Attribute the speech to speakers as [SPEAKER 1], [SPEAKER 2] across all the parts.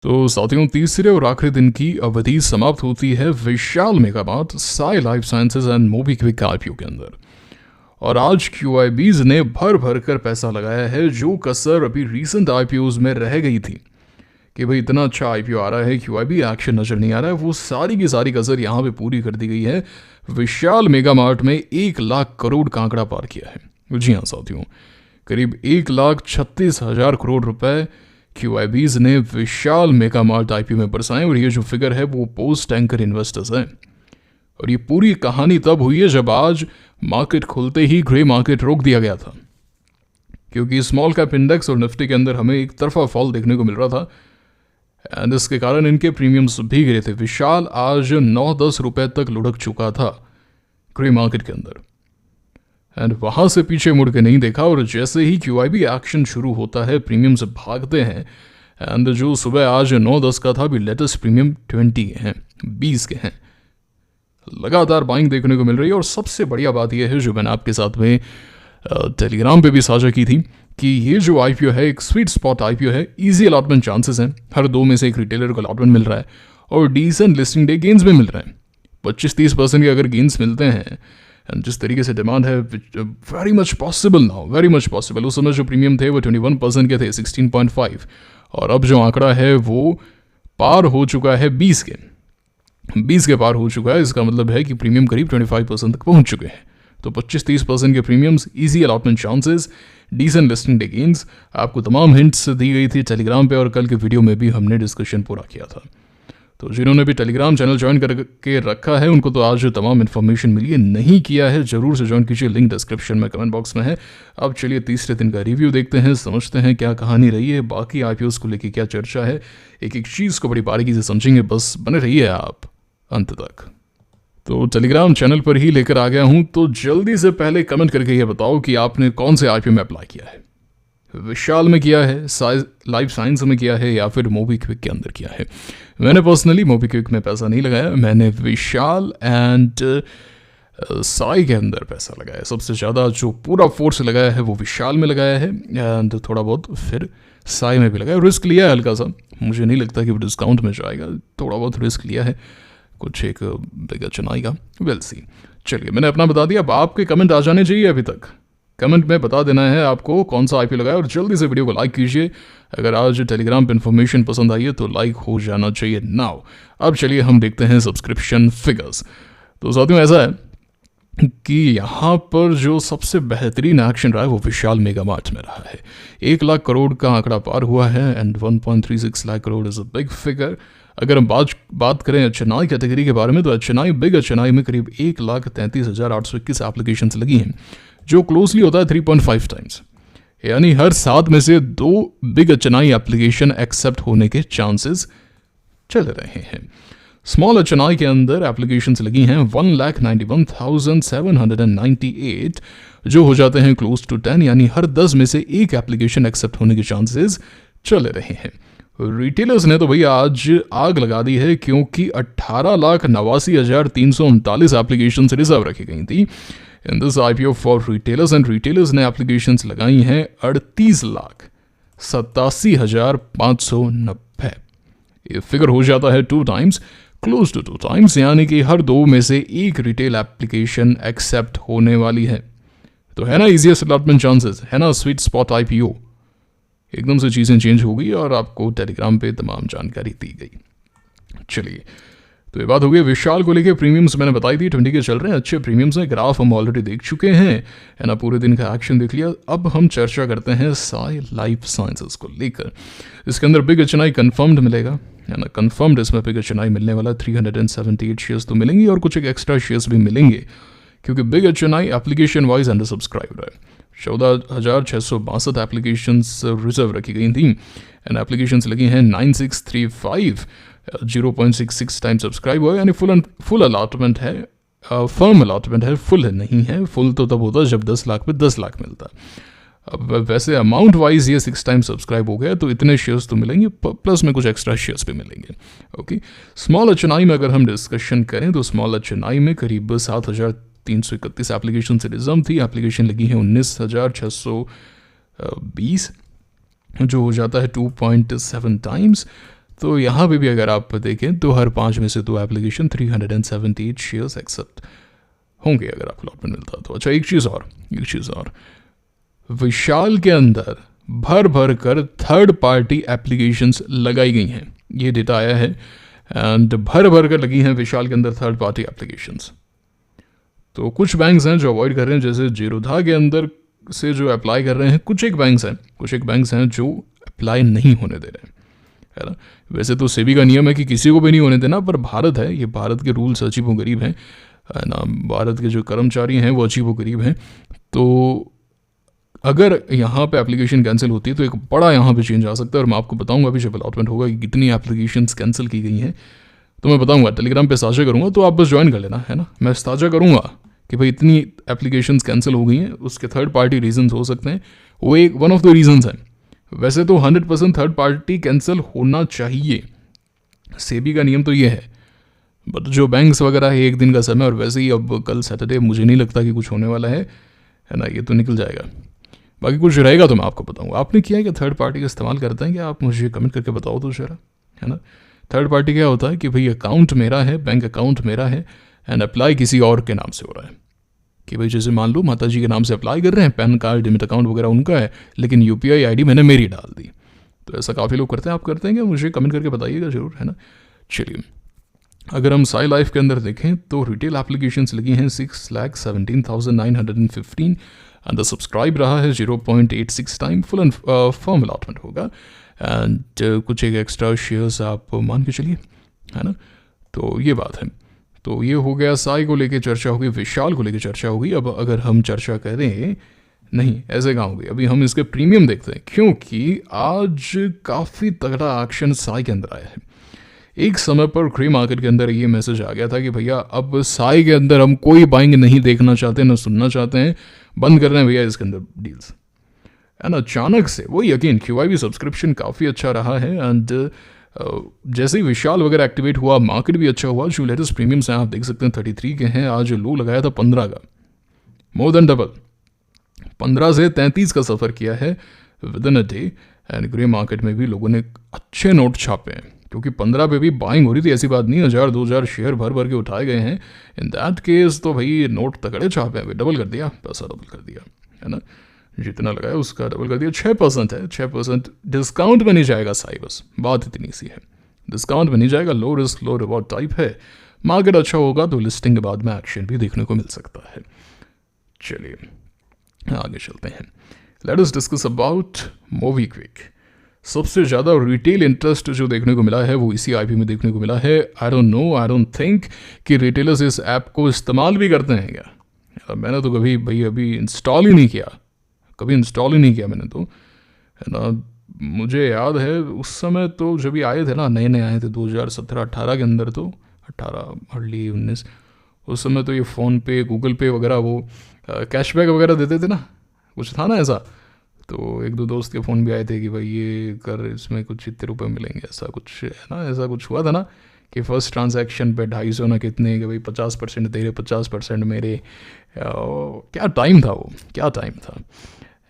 [SPEAKER 1] तो साथियों, तीसरे और आखिरी दिन की अवधि समाप्त होती है विशाल मेगामार्ट, साई लाइफ साइंसेज एंड मोबीक्विक आईपीओ के अंदर। और आज क्यूआईबीज ने भर भर कर पैसा लगाया है, जो कसर अभी रीसेंट आईपीओज में रह गई थी कि भाई इतना अच्छा आईपीओ आ रहा है, क्यूआईबी एक्शन नजर नहीं आ रहा है, वो सारी की सारी कसर यहाँ पे पूरी कर दी गई है। विशाल मेगामार्ट में 1 लाख करोड़ का आंकड़ा पार किया है। जी हाँ साथियों, करीब 1,36,000 करोड़ रुपए क्यूआईबीज ने विशाल मेगामार्ट आईपीओ में बरसाए। और ये जो फिगर है वो पोस्ट एंकर इन्वेस्टर्स है। और ये पूरी कहानी तब हुई है जब आज मार्केट खुलते ही ग्रे मार्केट रोक दिया गया था, क्योंकि स्मॉल कैप इंडेक्स और निफ्टी के अंदर हमें एक तरफा फॉल देखने को मिल रहा था एंड इसके कारण इनके प्रीमियम्स भी गिरे थे। विशाल आज 9-10 रुपए तक लुढ़क चुका था ग्रे मार्केट के अंदर एंड वहां से पीछे मुड़ के नहीं देखा। और जैसे ही क्यूआईबी एक्शन शुरू होता है, प्रीमियम्स भागते हैं एंड जो सुबह आज 9-10 का था, अभी लेटेस्ट प्रीमियम 20 के हैं, 20 के हैं। लगातार बाइंग देखने को मिल रही है। और सबसे बढ़िया बात यह है, जो मैंने आपके साथ में टेलीग्राम पे भी साझा की थी, कि ये जो आईपीओ है एक स्वीट स्पॉट आईपीओ है। इजी अलॉटमेंट चांसेस हैं, हर 2 में से एक रिटेलर को अलॉटमेंट मिल रहा है और डिसेंट लिस्टिंग डे गेन्स भी मिल रहे हैं। 25-30% के अगर गेन्स मिलते हैं, जिस तरीके से डिमांड है, very much possible now, very much possible. उस समय जो प्रीमियम थे वो 21% के थे, 16.5, और अब जो आंकड़ा है वो पार हो चुका है 20 के पार हो चुका है। इसका मतलब है कि प्रीमियम करीब 25% तक पहुंच चुके हैं। तो 25-30% के premiums, easy allotment chances, decent listing day gains, आपको तमाम हिंट्स दी गई थी टेलीग्राम पे, और कल के वीडियो में भी हमने डिस्कशन पूरा किया था। तो जिन्होंने भी टेलीग्राम चैनल ज्वाइन करके रखा है, उनको तो आज तमाम इन्फॉर्मेशन मिली है। नहीं किया है, जरूर से ज्वाइन कीजिए, लिंक डिस्क्रिप्शन में, कमेंट बॉक्स में है। अब चलिए तीसरे दिन का रिव्यू देखते हैं, समझते हैं क्या कहानी रही है, बाकी आईपीओस को लेकर क्या चर्चा है। एक एक चीज़ को बड़ी बारीकी से समझेंगे, बस बने रहिए आप अंत तक। तो टेलीग्राम चैनल पर ही लेकर आ गया हूं, तो जल्दी से पहले कमेंट करके ये बताओ कि आपने कौन से आईपीओ में अप्लाई किया है। विशाल में किया है, लाइफ साइंस में किया है, या फिर मोबीक्विक के अंदर किया है। मैंने पर्सनली मोबीक्विक में पैसा नहीं लगाया, मैंने विशाल एंड साई के अंदर पैसा लगाया। सबसे ज़्यादा जो पूरा फोर्स लगाया है वो विशाल में लगाया है एंड थोड़ा बहुत फिर साई में भी लगाया। रिस्क लिया है हल्का सा, मुझे नहीं लगता कि वो डिस्काउंट में जाएगा, थोड़ा बहुत रिस्क लिया है, कुछ एक बिग चेन्नई का, वेल सी। चलिए, मैंने अपना बता दिया, अब आपके कमेंट आ जाने चाहिए। अभी तक कमेंट में बता देना है आपको कौन सा आईपीओ लगाया, और जल्दी से वीडियो को लाइक कीजिए। अगर आज टेलीग्राम पे इन्फॉर्मेशन पसंद आई है तो लाइक हो जाना चाहिए नाउ। अब चलिए हम देखते हैं सब्सक्रिप्शन फिगर्स। तो साथियों, ऐसा है कि यहाँ पर जो सबसे बेहतरीन एक्शन रहा है वो विशाल मेगामार्ट में रहा है। 1 लाख करोड़ का आंकड़ा पार हुआ है and 1.36 lakh crore is a big figure. अगर हम बात करें एचएनआई कैटेगरी के बारे में, तो एचएनआई, बिग एचएनआई में करीब 1,33,821 एप्लीकेशंस लगी हैं, जो क्लोजली होता है 3.5 टाइम्स। यानी हर 7 में से 2 बिग एचएनआई एप्लीकेशन एक्सेप्ट होने के चांसेस चल रहे हैं। स्मॉल एचएनआई के अंदर एप्लीकेशंस लगी हैं 1,91,798, जो हो जाते हैं क्लोज टू 10, यानी हर 10 में से 1 एप्लीकेशन एक्सेप्ट होने के चांसेस चल रहे हैं। रिटेलर्स ने तो भैया आज आग लगा दी है, क्योंकि 18,89,339 एप्लीकेशन रिजर्व रखी गई थी in this IPO for retailers, and retailers ने एप्लीकेशंस लगाई हैं 38,87,590। ये फिगर हो जाता है 2 टाइम्स, क्लोज टू 2 टाइम्स, यानी कि हर 2 में से 1 रिटेल एप्लीकेशन एक्सेप्ट होने वाली है। तो है ना इजीएस्ट अलॉटमेंट चांसेस, है ना स्वीट स्पॉट आईपीओ। एकदम से चीज़ें चेंज हो गई और आपको टेलीग्राम पे तमाम जानकारी दी गई। चलिए, तो ये बात हो गई विशाल को लेके। प्रीमियम्स मैंने बताई थी 20 के चल रहे हैं, अच्छे प्रीमियम्स हैं। ग्राफ हम ऑलरेडी देख चुके हैं, है ना, पूरे दिन का एक्शन देख लिया। अब हम चर्चा करते हैं साई लाइफ साइंसेस को लेकर। इसके अंदर बिग एचएनआई कंफर्म्ड मिलेगा, है ना, कंफर्म्ड इसमें बिग एचएनआई मिलने वाला। 378 शेयर्स तो मिलेंगे और कुछ एक एक्स्ट्रा शेयर्स भी मिलेंगे, क्योंकि big HNI application wise under subscribe है। 14,662 एप्लीकेशंस रिजर्व रखी गई थी एंड एप्लीकेशंस लगी हैं 9635, 0.66 टाइम सब्सक्राइब हुआ, यानी फुल अलॉटमेंट है, फर्म अलॉटमेंट है, फुल है नहीं है। फुल तो तब होता है जब 10 लाख पे 10 लाख मिलता है। अब वैसे अमाउंट वाइज ये 6 टाइम सब्सक्राइब हो गया, तो इतने शेयर्स तो मिलेंगे, प्लस में कुछ एक्स्ट्रा शेयर्स भी मिलेंगे। ओके, स्मॉल एचएनआई में अगर हम डिस्कशन करें, तो स्मॉल एचएनआई में करीब 7,331 एप्लीकेशन से रिजर्व थी। एप्लीकेशन लगी है 19,620, जो हो जाता है 2.7 टाइम्स। तो यहाँ पे भी अगर आप देखें तो हर 5 में से 2 एप्लीकेशन 378 शेयर्स एक्सेप्ट होंगे अगर आपको अलॉटमेंट मिलता तो। अच्छा, एक चीज़ और, विशाल के अंदर भर भर कर थर्ड पार्टी एप्लीकेशंस लगाई गई हैं, ये डेटा आया है, एंड भर भर कर लगी हैं विशाल के अंदर थर्ड पार्टी एप्लीकेशंस। तो कुछ बैंक्स हैं जो अवॉइड कर रहे हैं, जैसे जीरोधा के अंदर से जो अप्लाई कर रहे हैं, कुछ एक बैंक्स हैं जो अप्लाई नहीं होने दे रहे हैं, है ना। वैसे तो सेबी का नियम है कि किसी को भी नहीं होने देना, पर भारत है, ये भारत के रूल्स अजीब व गरीब हैं, है ना। भारत के जो कर्मचारी हैं वो अजीब व गरीब हैं। तो अगर यहाँ पे एप्लीकेशन कैंसिल होती है तो एक बड़ा यहाँ पे चेंज आ सकता है, और मैं आपको बताऊंगा अभी जब अलॉटमेंट होगा कि कितनी एप्लीकेशंस कैंसिल की गई हैं, तो मैं बताऊंगा, टेलीग्राम पे साझा करूंगा, तो आप बस ज्वाइन कर लेना, है ना। मैं साझा करूंगा कि भाई इतनी एप्लीकेशंस कैंसिल हो गई हैं, उसके थर्ड पार्टी रीजंस हो सकते हैं, वो एक वन ऑफ द रीजंस है। वैसे तो 100% थर्ड पार्टी कैंसिल होना चाहिए, सेबी का नियम तो ये है, बट जो बैंक्स वगैरह है 1 दिन का समय, और वैसे ही अब कल सैटरडे, मुझे नहीं लगता कि कुछ होने वाला है ना, ये तो निकल जाएगा। बाकी कुछ रहेगा तो मैं आपको बताऊंगा। आपने किया है कि थर्ड पार्टी का इस्तेमाल करते हैं, कि आप मुझे कमेंट करके बताओ तो जरा, है ना। थर्ड पार्टी क्या होता है कि भाई अकाउंट मेरा है, बैंक अकाउंट मेरा है, एंड अप्लाई किसी और के नाम से हो रहा है, कि भाई जैसे मान लो माता जी के नाम से अप्लाई कर रहे हैं, पैन कार्ड, डिमिट अकाउंट वगैरह उनका है, लेकिन UPI ID मैंने मेरी डाल दी। तो ऐसा काफ़ी लोग करते हैं, आप करते हैं क्या, मुझे कमेंट करके बताइएगा जरूर, है ना। चलिए, अगर हम साई लाइफ के अंदर देखें तो रिटेल एप्लीकेशंस लगी हैं 6,17,915, एंड द सब्सक्राइब रहा है 0.86 time, full and firm allotment होगा, एंड कुछ एक एक्स्ट्रा शेयर्स आप मान के चलिए, है ना। तो ये बात है। तो ये हो गया, साई को लेके चर्चा होगी, विशाल को लेके चर्चा होगी। अब अगर हम चर्चा करें, नहीं ऐसे कहाँ होगी, अभी हम इसके प्रीमियम देखते हैं, क्योंकि आज काफ़ी तगड़ा एक्शन साई के अंदर आया है। एक समय पर ग्रे मार्केट के अंदर ये मैसेज आ गया था कि भैया अब साई के अंदर हम कोई बाइंग नहीं देखना चाहते, ना सुनना चाहते हैं, बंद कर रहे हैं भैया इसके अंदर डील्स, है ना। अचानक से वही अगेन QIB सब्सक्रिप्शन काफ़ी अच्छा रहा है, एंड जैसे ही विशाल वगैरह एक्टिवेट हुआ, मार्केट भी अच्छा हुआ। जो लेटेस्ट प्रीमियम्स हैं आप देख सकते हैं 33 के हैं, आज लो लगाया था 15 का, मोर देन डबल, 15 से 33 का सफ़र किया है with in a day. And grey market में भी लोगों ने अच्छे नोट छापे हैं, क्योंकि 15 पे भी बाइंग हो रही थी, ऐसी बात नहीं, 1000-2000 शेयर भर भर के उठाए गए हैं। इन दैट केस तो भाई नोट तगड़े छापे हैं, डबल कर दिया, पैसा डबल कर दिया, है ना। जितना लगाया उसका डबल कर दिया। 6% है, 6% डिस्काउंट में नहीं जाएगा साई, बस बात इतनी सी है, डिस्काउंट में नहीं जाएगा, लो रिस्क लो रिवॉर्ड टाइप है। मार्केट अच्छा होगा तो लिस्टिंग के बाद में एक्शन भी देखने को मिल सकता है। चलिए आगे चलते हैं, let us discuss about MobiKwik. सबसे ज़्यादा रिटेल इंटरेस्ट जो देखने को मिला है वो इसी IP में देखने को मिला है। आई डोंट थिंक कि रिटेलर्स इस ऐप को इस्तेमाल भी करते हैं क्या। मैंने तो कभी भाई अभी इंस्टॉल ही नहीं किया, मैंने तो, है ना। मुझे याद है उस समय तो जब भी आए थे ना, नए नए आए थे 2017-18 के अंदर, तो 18 अर्ली 19, उस समय तो ये फ़ोन पे, गूगल पे वगैरह वो कैशबैक वगैरह देते थे ना, कुछ था ना ऐसा। तो एक दो दोस्त के फ़ोन भी आए थे कि भाई ये कर, इसमें कुछ इतने रुपए मिलेंगे, ऐसा कुछ है ना, ऐसा कुछ हुआ था ना, कि फर्स्ट ट्रांजैक्शन पे 250 ना कितने, कि भाई 50% तेरे 50% मेरे। क्या टाइम था वो, क्या टाइम था।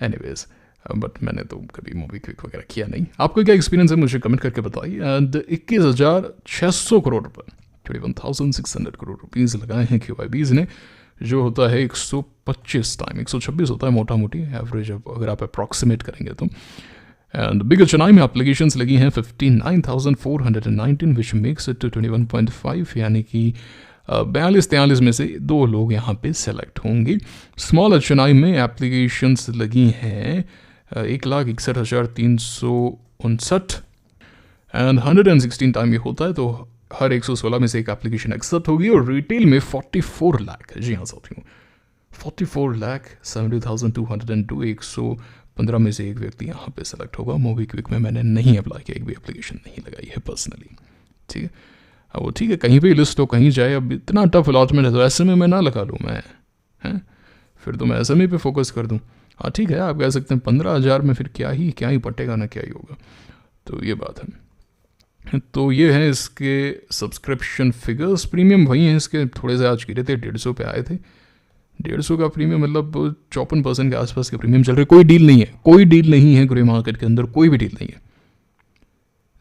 [SPEAKER 1] एनीवेज, बट मैंने तो कभी मोबीक्विक वगैरह किया नहीं। आपका क्या एक्सपीरियंस है मुझे कमेंट करके बताइए। एंड 21,600 करोड़ रुपये, 21,600 करोड़ रुपीज़ लगाए हैं QIBs ने, जो होता है 125 टाइम, 126 होता है मोटा मोटी एवरेज, अगर आप अप्रॉक्सीमेट करेंगे तो। एंड बिग चेन्नई में एप्लीकेशंस लगी हैं 59,419, विच मेक्स इट 21.5, यानी कि 42-43 में से 2 लोग यहाँ पे सेलेक्ट होंगे। स्मॉल चेन्नई में एप्लीकेशंस लगी हैं 1,61,359, एंड 116 टाइम ये होता है, तो हर 116 में से एक एप्लीकेशन एक्सेप्ट होगी। और रिटेल में 44 लाख, जी हाँ साथियों, 44,70,202, 115 में से एक व्यक्ति यहाँ पे सेलेक्ट होगा। मोबीक्विक में मैंने नहीं अप्लाई किया, एक भी एप्लीकेशन नहीं लगाई है पर्सनली, ठीक है। अब वो ठीक है, कहीं पे लिस्ट हो कहीं जाए, अब इतना टफ अलॉटमेंट है तो SMA में ना लगा लूँ मैं, हैं, फिर तो मैं SMA पे फोकस कर दूँ। हाँ ठीक है, आप कह सकते हैं 15,000 में फिर क्या ही पटेगा ना, क्या ही होगा। तो ये बात है। तो ये है इसके सब्सक्रिप्शन फिगर्स। प्रीमियम वही हैं इसके, थोड़े से आज गिरे थे, 150 पे आए थे। 150 का प्रीमियम मतलब 54% के आसपास के प्रीमियम चल रहे। कोई डील नहीं है, ग्रे मार्केट के अंदर कोई भी डील नहीं है।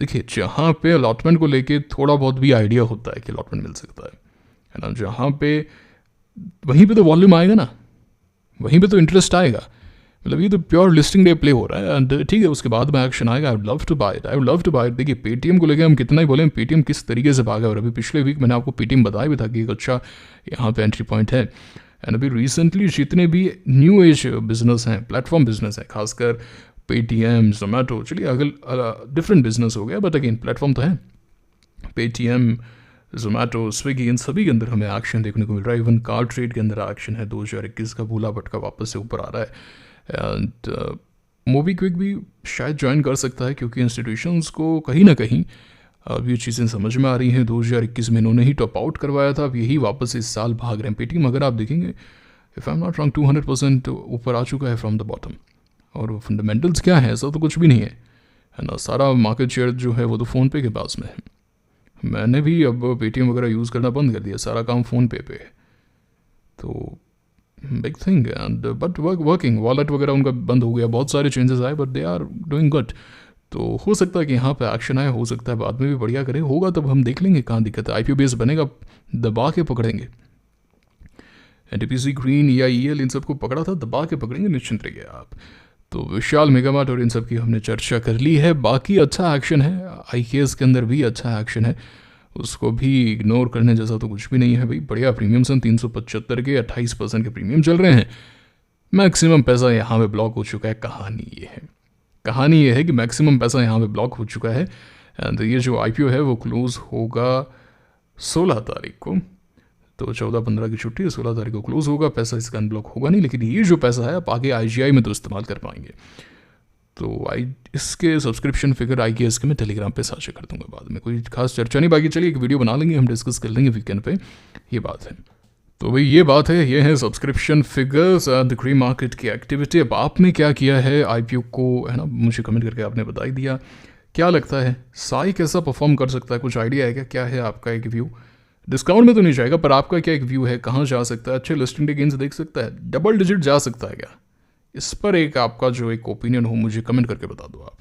[SPEAKER 1] देखिए, जहाँ पे अलॉटमेंट को लेके थोड़ा बहुत भी आइडिया होता है कि अलॉटमेंट मिल सकता है ना, जहाँ पे वहीं पे तो वॉल्यूम आएगा ना, वहीं पे तो इंटरेस्ट आएगा। मतलब ये तो प्योर लिस्टिंग डे प्ले हो रहा है एंड ठीक है, उसके बाद में एक्शन आएगा। I would love to buy it, I would love to buy it. देखिए, पेटीएम को लेकर हम कितना ही बोले, पेटीएम किस तरीके से भागा। और अभी पिछले वीक मैंने आपको पेटीएम बताया भी था कि एक अच्छा यहाँ पे एंट्री पॉइंट है। एंड अभी रिसेंटली जितने भी न्यू एज बिजनेस हैं, प्लेटफॉर्म बिजनेस है, खासकर पेटीएम, जोमेटो, चलिए अगल डिफरेंट बिजनेस हो गया, बट अगेन प्लेटफॉर्म तो है। पेटीएम, जोमेटो, स्विगी, इन सभी के अंदर हमें एक्शन देखने को मिल रहा है। इवन कार ट्रेड के अंदर एक्शन है। 2021 का भूला भटका वापस से ऊपर आ रहा है। एंड मोबीक्विक भी शायद ज्वाइन कर सकता है, क्योंकि इंस्टीट्यूशंस को कहीं ना कहीं अब ये चीज़ें समझ में आ रही हैं। 2021 में इन्होंने ही टॉप आउट करवाया था, अब यही वापस इस साल भाग रहे हैं। पेटीएम अगर आप देखेंगे, if I am not wrong, 200% ऊपर आ चुका है फ्रॉम द बॉटम। और फंडामेंटल्स क्या है, ऐसा तो कुछ भी नहीं है ना। सारा मार्केट शेयर जो है वो तो फ़ोनपे के पास में है। मैंने भी अब पेटीएम वगैरह यूज़ करना बंद कर दिया, सारा काम फ़ोनपे पे है। तो big thing and but working. Wallet वगैरह उनका बंद हो गया, बहुत सारे चेंजेस आए, but they are doing good. तो हो सकता है कि यहाँ पे एक्शन आए, हो सकता है बाद में भी बढ़िया करे, होगा तब हम देख लेंगे कहाँ दिक्कत है। आईपीओ बेस बनेगा, दबा के पकड़ेंगे। एनटीपीसी, ग्रीन या ईएल, इन सबको पकड़ा था, दबा के पकड़ेंगे, निश्चिंत रहिए आप। तो विशाल, मेगामार्ट और इन सब की हमने चर्चा कर ली है। बाकी अच्छा एक्शन है, आईकेएस के अंदर भी अच्छा एक्शन है, उसको भी इग्नोर करने जैसा तो कुछ भी नहीं है भाई। बढ़िया प्रीमियम सन 375 के 28% के प्रीमियम चल रहे हैं। मैक्सिमम पैसा यहाँ पे ब्लॉक हो चुका है। कहानी ये है कि मैक्सिमम पैसा यहाँ पे ब्लॉक हो चुका है। एंड ये जो आईपीओ है वो क्लोज होगा 16 तारीख को। तो 14-15 की छुट्टी है, 16 तारीख को क्लोज होगा। पैसा इसका अनब्लॉक होगा नहीं, लेकिन ये जो पैसा है आप आगे आईजीआई में तो इस्तेमाल कर पाएंगे। तो इसके सब्सक्रिप्शन फिगर आईकेएस के मैं टेलीग्राम पे साझा कर दूंगा बाद में। कोई खास चर्चा नहीं, बाकी चलिए एक वीडियो बना लेंगे, हम डिस्कस कर लेंगे वीकेंड पे, ये बात है। तो भाई ये बात है, ये है subscription figures the grey market की एक्टिविटी। अब आपने क्या किया है आईपीओ को, है ना, मुझे कमेंट करके आपने बता ही दिया। क्या लगता है साई कैसा परफॉर्म कर सकता है, कुछ आइडिया है क्या है आपका एक व्यू? डिस्काउंट में तो नहीं जाएगा, पर आपका क्या एक व्यू है, कहाँ जा सकता है, अच्छे लिस्टिंग डे गेन्स देख सकता है, डबल डिजिट जा सकता है क्या? इस पर एक आपका जो एक ओपिनियन हो मुझे कमेंट करके बता दो आप,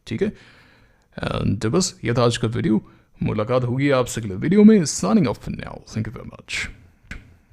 [SPEAKER 1] ठीक है। एंड बस ये था आज का वीडियो। मुलाकात होगी आपसे अगले वीडियो में। Signing off now, thank you very much.